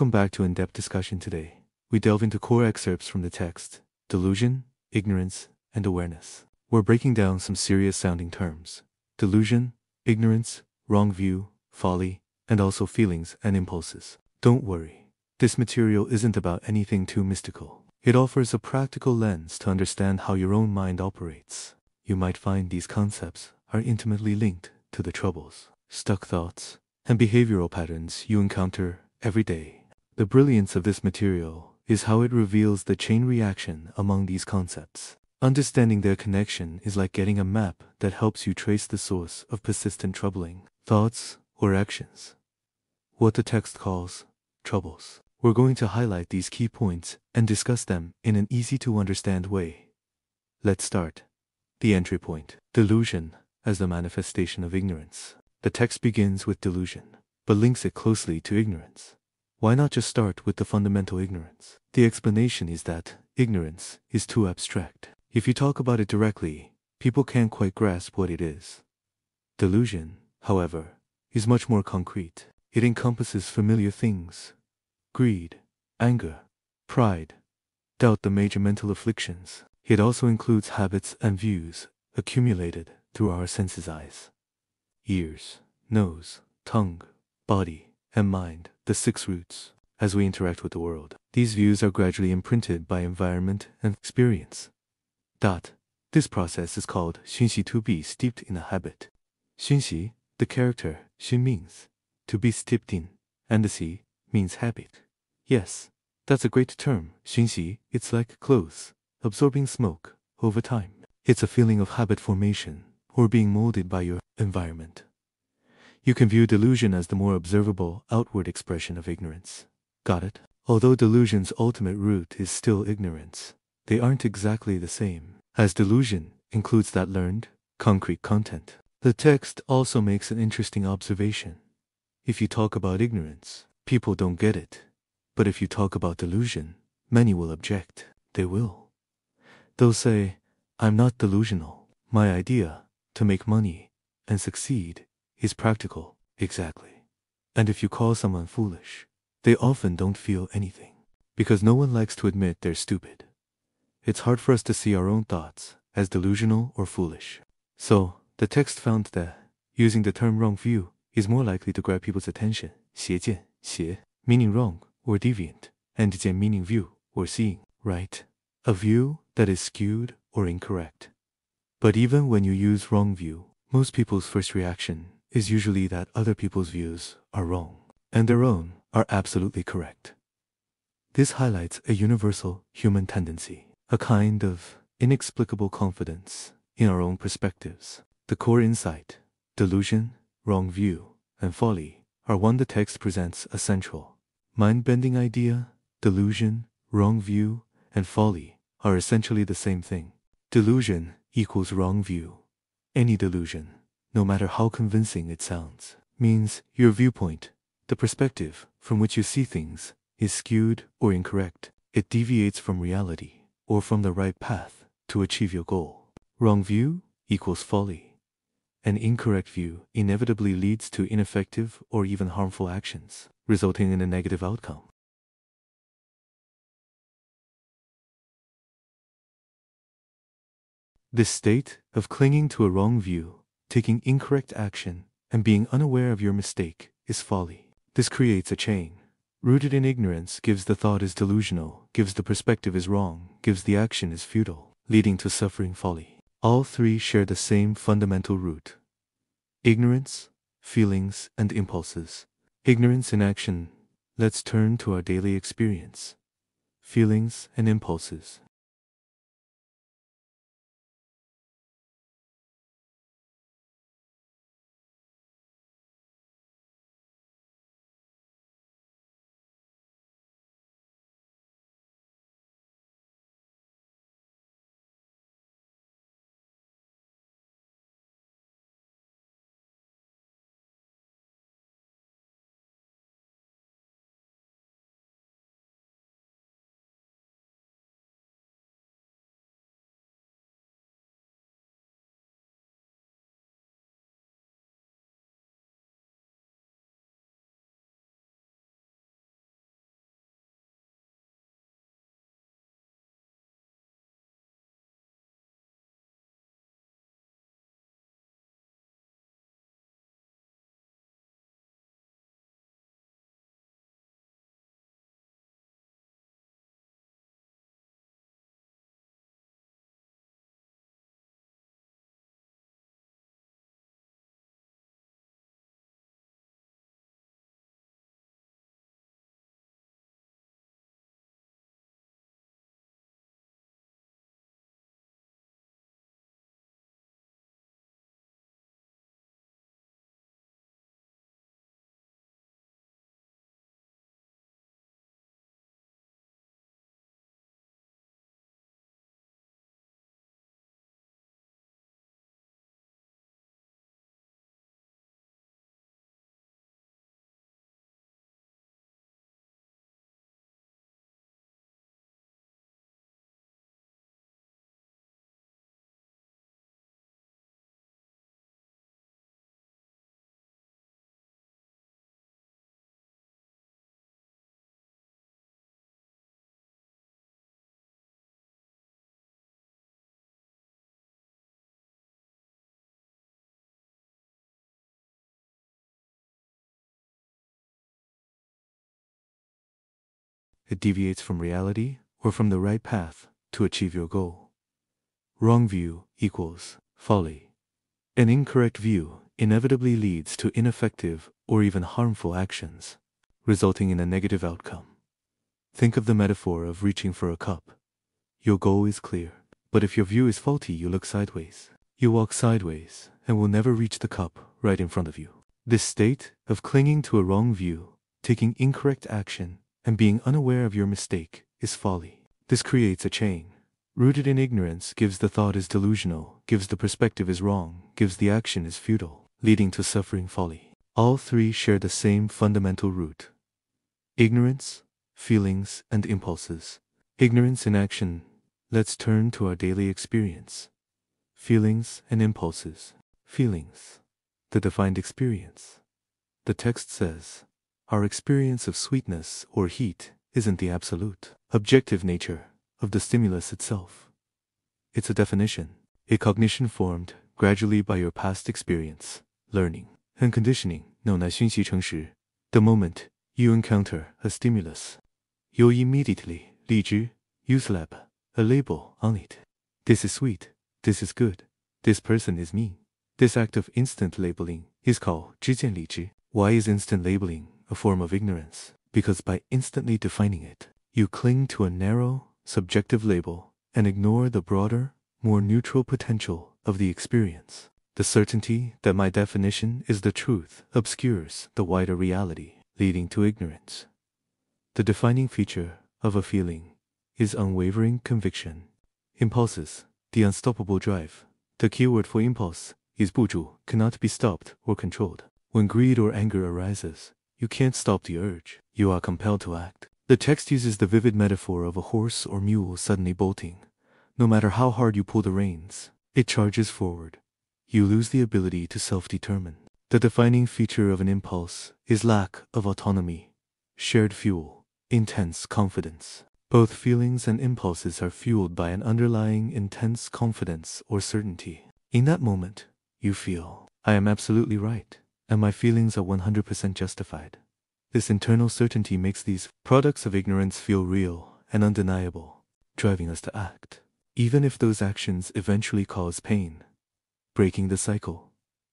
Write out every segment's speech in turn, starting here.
Welcome back to In-Depth Discussion today. We delve into core excerpts from the text, delusion, ignorance, and awareness. We're breaking down some serious-sounding terms. Delusion, ignorance, wrong view, folly, and also feelings and impulses. Don't worry. This material isn't about anything too mystical. It offers a practical lens to understand how your own mind operates. You might find these concepts are intimately linked to the troubles, stuck thoughts, and behavioral patterns you encounter every day. The brilliance of this material is how it reveals the chain reaction among these concepts. Understanding their connection is like getting a map that helps you trace the source of persistent troubling thoughts or actions. What the text calls troubles. We're going to highlight these key points and discuss them in an easy-to-understand way. Let's start. The entry point. Delusion as the manifestation of ignorance. The text begins with delusion, but links it closely to ignorance. Why not just start with the fundamental ignorance? The explanation is that ignorance is too abstract. If you talk about it directly, people can't quite grasp what it is. Delusion, however, is much more concrete. It encompasses familiar things: greed, anger, pride, doubt, the major mental afflictions. It also includes habits and views accumulated through our senses: eyes, ears, nose, tongue, body, and mind, the 6 roots. As we interact with the world, these views are gradually imprinted by environment and experience. This process is called 熏习, to be steeped in a habit. 熏习, the character, 熏 means to be steeped in, and the 习 means habit. Yes, that's a great term, 熏习. It's like clothes, absorbing smoke over time. It's a feeling of habit formation, or being molded by your environment. You can view delusion as the more observable outward expression of ignorance. Got it? Although delusion's ultimate root is still ignorance, they aren't exactly the same, as delusion includes that learned, concrete content. The text also makes an interesting observation. If you talk about ignorance, people don't get it. But if you talk about delusion, many will object. They will. They'll say, I'm not delusional. My idea, to make money and succeed, is practical. Exactly. And if you call someone foolish, they often don't feel anything, because no one likes to admit they're stupid. It's hard for us to see our own thoughts as delusional or foolish. So, the text found that using the term wrong view is more likely to grab people's attention. 邪见, 邪, meaning wrong or deviant, and 见 meaning view or seeing, right? A view that is skewed or incorrect. But even when you use wrong view, most people's first reaction is usually that other people's views are wrong, and their own are absolutely correct. This highlights a universal human tendency, a kind of inexplicable confidence in our own perspectives. The core insight, delusion, wrong view, and folly are one the text presents a central, mind-bending idea. Delusion, wrong view, and folly are essentially the same thing. Delusion equals wrong view. Any delusion, no matter how convincing it sounds, means your viewpoint, the perspective from which you see things, is skewed or incorrect. It deviates from reality or from the right path to achieve your goal. Wrong view equals folly. An incorrect view inevitably leads to ineffective or even harmful actions, resulting in a negative outcome. This state of clinging to a wrong view, taking incorrect action, and being unaware of your mistake is folly. This creates a chain. Rooted in ignorance gives the thought is delusional, gives the perspective is wrong, gives the action is futile, leading to suffering. Folly. All three share the same fundamental root: ignorance, feelings, and impulses. Ignorance in action. Let's turn to our daily experience. Feelings and impulses. It deviates from reality or from the right path to achieve your goal. Wrong view equals folly. An incorrect view inevitably leads to ineffective or even harmful actions, resulting in a negative outcome. Think of the metaphor of reaching for a cup. Your goal is clear, but if your view is faulty, you look sideways. You walk sideways and will never reach the cup right in front of you. This state of clinging to a wrong view, taking incorrect action, and being unaware of your mistake is folly. This creates a chain. Rooted in ignorance gives the thought is delusional, gives the perspective is wrong, gives the action is futile, leading to suffering folly. All three share the same fundamental root: ignorance, feelings, and impulses. Ignorance in action. Let's turn to our daily experience. Feelings and impulses. Feelings. The defined experience. The text says, our experience of sweetness or heat isn't the absolute, objective nature of the stimulus itself. It's a definition, a cognition formed gradually by your past experience, learning, and conditioning, known as 讯息城时. The moment you encounter a stimulus, you'll immediately, 立之, you slap a label on it. This is sweet, this is good, this person is mean. This act of instant labeling is called 直见理之. Why is instant labeling a form of ignorance? Because by instantly defining it, you cling to a narrow, subjective label and ignore the broader, more neutral potential of the experience. The certainty that my definition is the truth obscures the wider reality, leading to ignorance. The defining feature of a feeling is unwavering conviction. Impulses, the unstoppable drive. The keyword for impulse is 不住, cannot be stopped or controlled. When greed or anger arises, you can't stop the urge. You are compelled to act. The text uses the vivid metaphor of a horse or mule suddenly bolting. No matter how hard you pull the reins, it charges forward. You lose the ability to self-determine. The defining feature of an impulse is lack of autonomy, shared fuel, intense confidence. Both feelings and impulses are fueled by an underlying intense confidence or certainty. In that moment, you feel, I am absolutely right, and my feelings are 100% justified. This internal certainty makes these products of ignorance feel real and undeniable, driving us to act, even if those actions eventually cause pain. Breaking the cycle.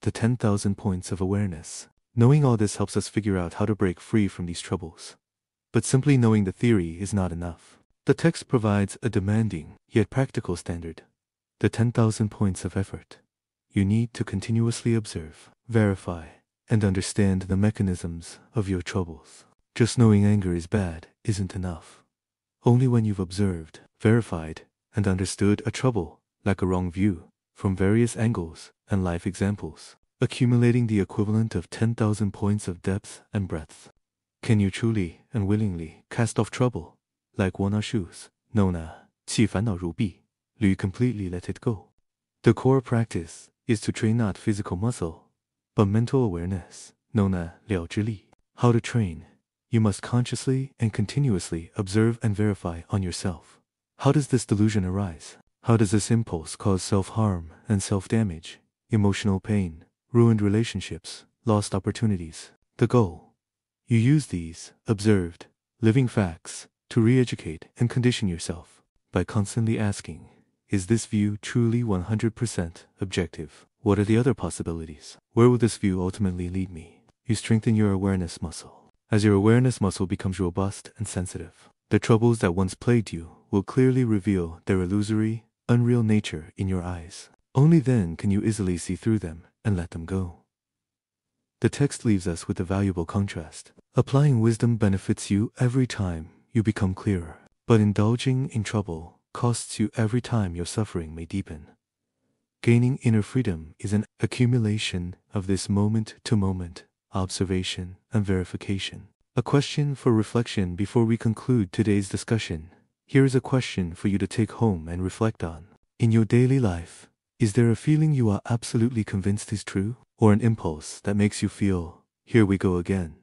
The 10,000 points of awareness. Knowing all this helps us figure out how to break free from these troubles. But simply knowing the theory is not enough. The text provides a demanding, yet practical standard. The 10,000 points of effort. You need to continuously observe, verify, and understand the mechanisms of your troubles. Just knowing anger is bad isn't enough. Only when you've observed, verified, and understood a trouble, like a wrong view, from various angles and life examples, accumulating the equivalent of 10,000 points of depth and breadth, can you truly and willingly cast off trouble, like worn-out shoes, known as 弃烦恼如敝, you completely let it go. The core practice is to train not physical muscle, but mental awareness, known as 了知力. How to train? You must consciously and continuously observe and verify on yourself. How does this delusion arise? How does this impulse cause self-harm and self-damage, emotional pain, ruined relationships, lost opportunities? The goal. You use these observed, living facts to re-educate and condition yourself by constantly asking, is this view truly 100% objective? What are the other possibilities? Where will this view ultimately lead me? You strengthen your awareness muscle. As your awareness muscle becomes robust and sensitive, the troubles that once plagued you will clearly reveal their illusory, unreal nature in your eyes. Only then can you easily see through them and let them go. The text leaves us with a valuable contrast. Applying wisdom benefits you every time you become clearer, but indulging in trouble costs you every time your suffering may deepen. Gaining inner freedom is an accumulation of this moment-to-moment observation and verification. A question for reflection before we conclude today's discussion. Here is a question for you to take home and reflect on. In your daily life, is there a feeling you are absolutely convinced is true, or an impulse that makes you feel, here we go again,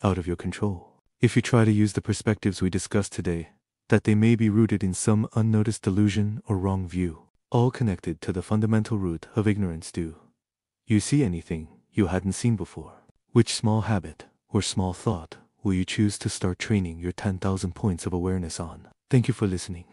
out of your control? If you try to use the perspectives we discussed today, that they may be rooted in some unnoticed delusion or wrong view, all connected to the fundamental root of ignorance. Do you see anything you hadn't seen before? Which small habit or small thought will you choose to start training your 10,000 points of awareness on? Thank you for listening.